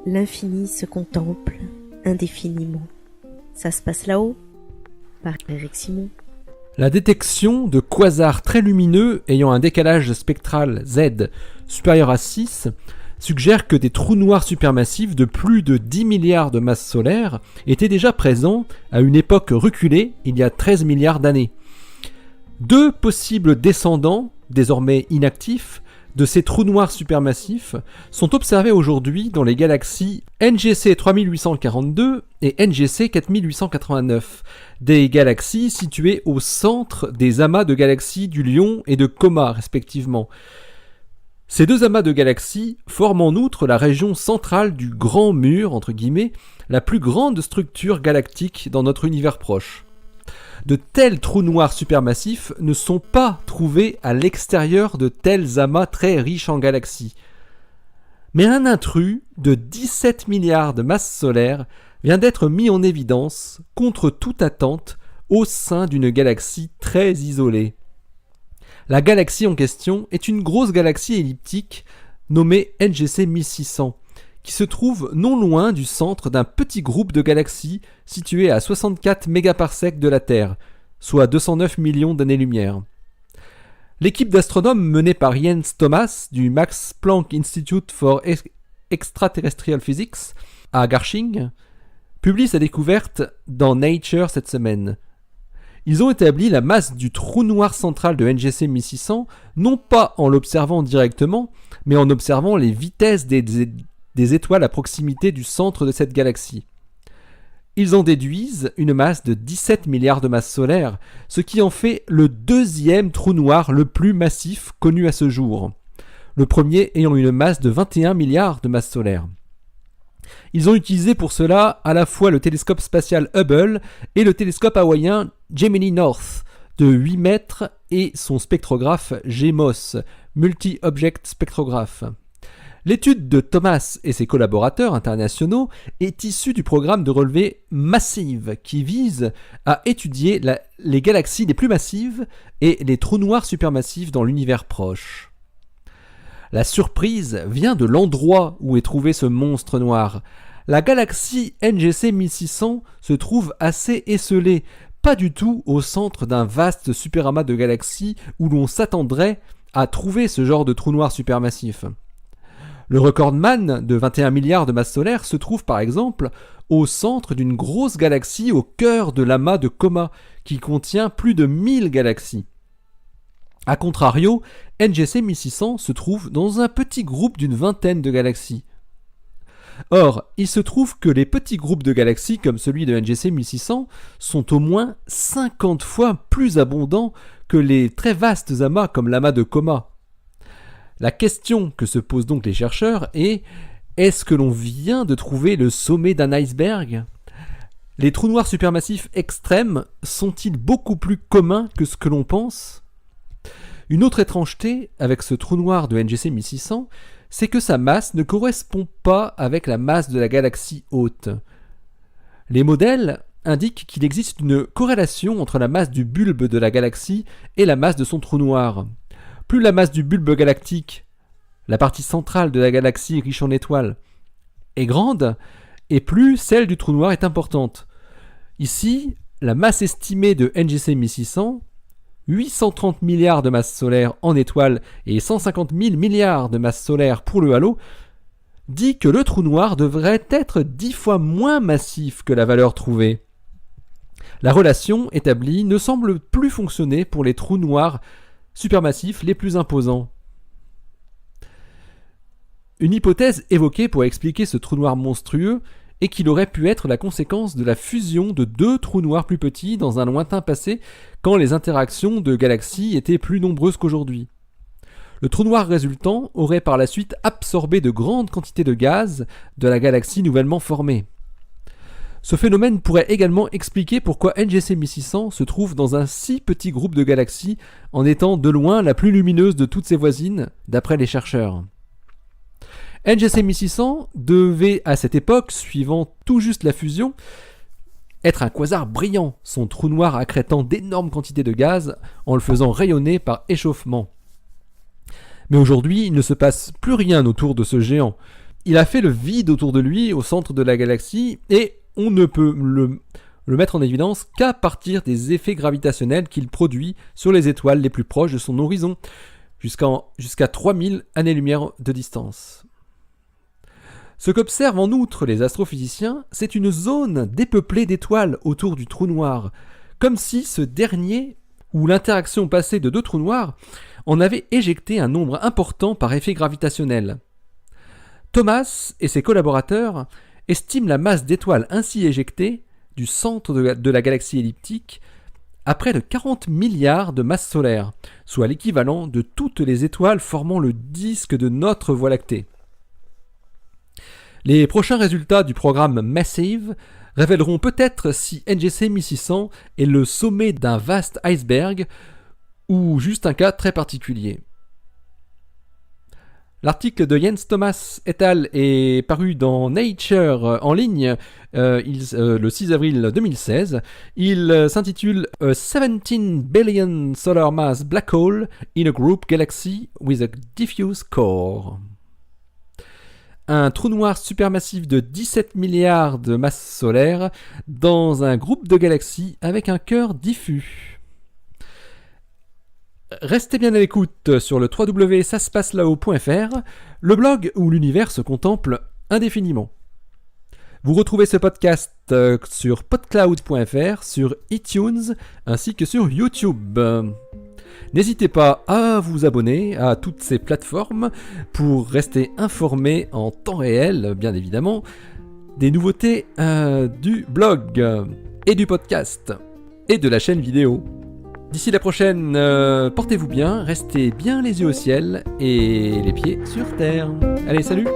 L'infini se contemple indéfiniment. Ça se passe là-haut, par Eric Simon. La détection de quasars très lumineux ayant un décalage spectral Z supérieur à 6 suggère que des trous noirs supermassifs de plus de 10 milliards de masses solaires étaient déjà présents à une époque reculée il y a 13 milliards d'années. Deux possibles descendants, désormais inactifs, de ces trous noirs supermassifs sont observés aujourd'hui dans les galaxies NGC 3842 et NGC 4889, des galaxies situées au centre des amas de galaxies du Lion et de Coma respectivement. Ces deux amas de galaxies forment en outre la région centrale du Grand Mur, entre guillemets, la plus grande structure galactique dans notre univers proche. De tels trous noirs supermassifs ne sont pas trouvés à l'extérieur de tels amas très riches en galaxies. Mais un intrus de 17 milliards de masses solaires vient d'être mis en évidence contre toute attente au sein d'une galaxie très isolée. La galaxie en question est une grosse galaxie elliptique nommée NGC 1600, qui se trouve non loin du centre d'un petit groupe de galaxies situé à 64 mégaparsecs de la Terre, soit 209 millions d'années-lumière. L'équipe d'astronomes menée par Jens Thomas du Max Planck Institute for Extraterrestrial Physics à Garching publie sa découverte dans Nature cette semaine. Ils ont établi la masse du trou noir central de NGC 1600 non pas en l'observant directement, mais en observant les vitesses des étoiles à proximité du centre de cette galaxie. Ils en déduisent une masse de 17 milliards de masses solaires, ce qui en fait le deuxième trou noir le plus massif connu à ce jour, le premier ayant une masse de 21 milliards de masses solaires. Ils ont utilisé pour cela à la fois le télescope spatial Hubble et le télescope hawaïen Gemini North de 8 mètres et son spectrographe GEMOS, Multi-Object Spectrograph. L'étude de Thomas et ses collaborateurs internationaux est issue du programme de relevé Massive qui vise à étudier les galaxies les plus massives et les trous noirs supermassifs dans l'univers proche. La surprise vient de l'endroit où est trouvé ce monstre noir. La galaxie NGC 1600 se trouve assez esselée, pas du tout au centre d'un vaste superamas de galaxies où l'on s'attendrait à trouver ce genre de trou noir supermassif. Le recordman de 21 milliards de masses solaires se trouve par exemple au centre d'une grosse galaxie au cœur de l'amas de Coma qui contient plus de 1000 galaxies. A contrario, NGC 1600 se trouve dans un petit groupe d'une vingtaine de galaxies. Or, il se trouve que les petits groupes de galaxies comme celui de NGC 1600 sont au moins 50 fois plus abondants que les très vastes amas comme l'amas de Coma. La question que se posent donc les chercheurs est: est-ce que l'on vient de trouver le sommet d'un iceberg ? Les trous noirs supermassifs extrêmes sont-ils beaucoup plus communs que ce que l'on pense ? Une autre étrangeté avec ce trou noir de NGC 1600, c'est que sa masse ne correspond pas avec la masse de la galaxie hôte. Les modèles indiquent qu'il existe une corrélation entre la masse du bulbe de la galaxie et la masse de son trou noir. Plus la masse du bulbe galactique, la partie centrale de la galaxie riche en étoiles, est grande, et plus celle du trou noir est importante. Ici, la masse estimée de NGC 1600, 830 milliards de masses solaires en étoiles et 150 000 milliards de masses solaires pour le halo, dit que le trou noir devrait être 10 fois moins massif que la valeur trouvée. La relation établie ne semble plus fonctionner pour les trous noirs supermassifs les plus imposants. Une hypothèse évoquée pour expliquer ce trou noir monstrueux est qu'il aurait pu être la conséquence de la fusion de deux trous noirs plus petits dans un lointain passé quand les interactions de galaxies étaient plus nombreuses qu'aujourd'hui. Le trou noir résultant aurait par la suite absorbé de grandes quantités de gaz de la galaxie nouvellement formée. Ce phénomène pourrait également expliquer pourquoi NGC 1600 se trouve dans un si petit groupe de galaxies en étant de loin la plus lumineuse de toutes ses voisines, d'après les chercheurs. NGC 1600 devait à cette époque, suivant tout juste la fusion, être un quasar brillant, son trou noir accrétant d'énormes quantités de gaz en le faisant rayonner par échauffement. Mais aujourd'hui, il ne se passe plus rien autour de ce géant. il a fait le vide autour de lui, au centre de la galaxie, et on ne peut le mettre en évidence qu'à partir des effets gravitationnels qu'il produit sur les étoiles les plus proches de son horizon, jusqu'à 3000 années-lumière de distance. Ce qu'observent en outre les astrophysiciens, c'est une zone dépeuplée d'étoiles autour du trou noir, comme si ce dernier, ou l'interaction passée de deux trous noirs, en avait éjecté un nombre important par effet gravitationnel. Thomas et ses collaborateurs estiment la masse d'étoiles ainsi éjectées du centre de la galaxie elliptique à près de 40 milliards de masses solaires, soit l'équivalent de toutes les étoiles formant le disque de notre Voie lactée. Les prochains résultats du programme Massive révéleront peut-être si NGC 1600 est le sommet d'un vaste iceberg ou juste un cas très particulier. L'article de Jens Thomas et al. Est paru dans Nature en ligne le 6 avril 2016. Il s'intitule « A 17 billion solar mass black hole in a group galaxy with a diffuse core ». Un trou noir supermassif de 17 milliards de masses solaires dans un groupe de galaxies avec un cœur diffus. Restez bien à l'écoute sur le www.saspacelao.fr, le blog où l'univers se contemple indéfiniment. Vous retrouvez ce podcast sur podcloud.fr, sur iTunes ainsi que sur YouTube. N'hésitez pas à vous abonner à toutes ces plateformes pour rester informé en temps réel, bien évidemment, des nouveautés du blog et du podcast et de la chaîne vidéo. D'ici la prochaine, portez-vous bien, restez bien les yeux au ciel et les pieds sur terre. Allez, salut!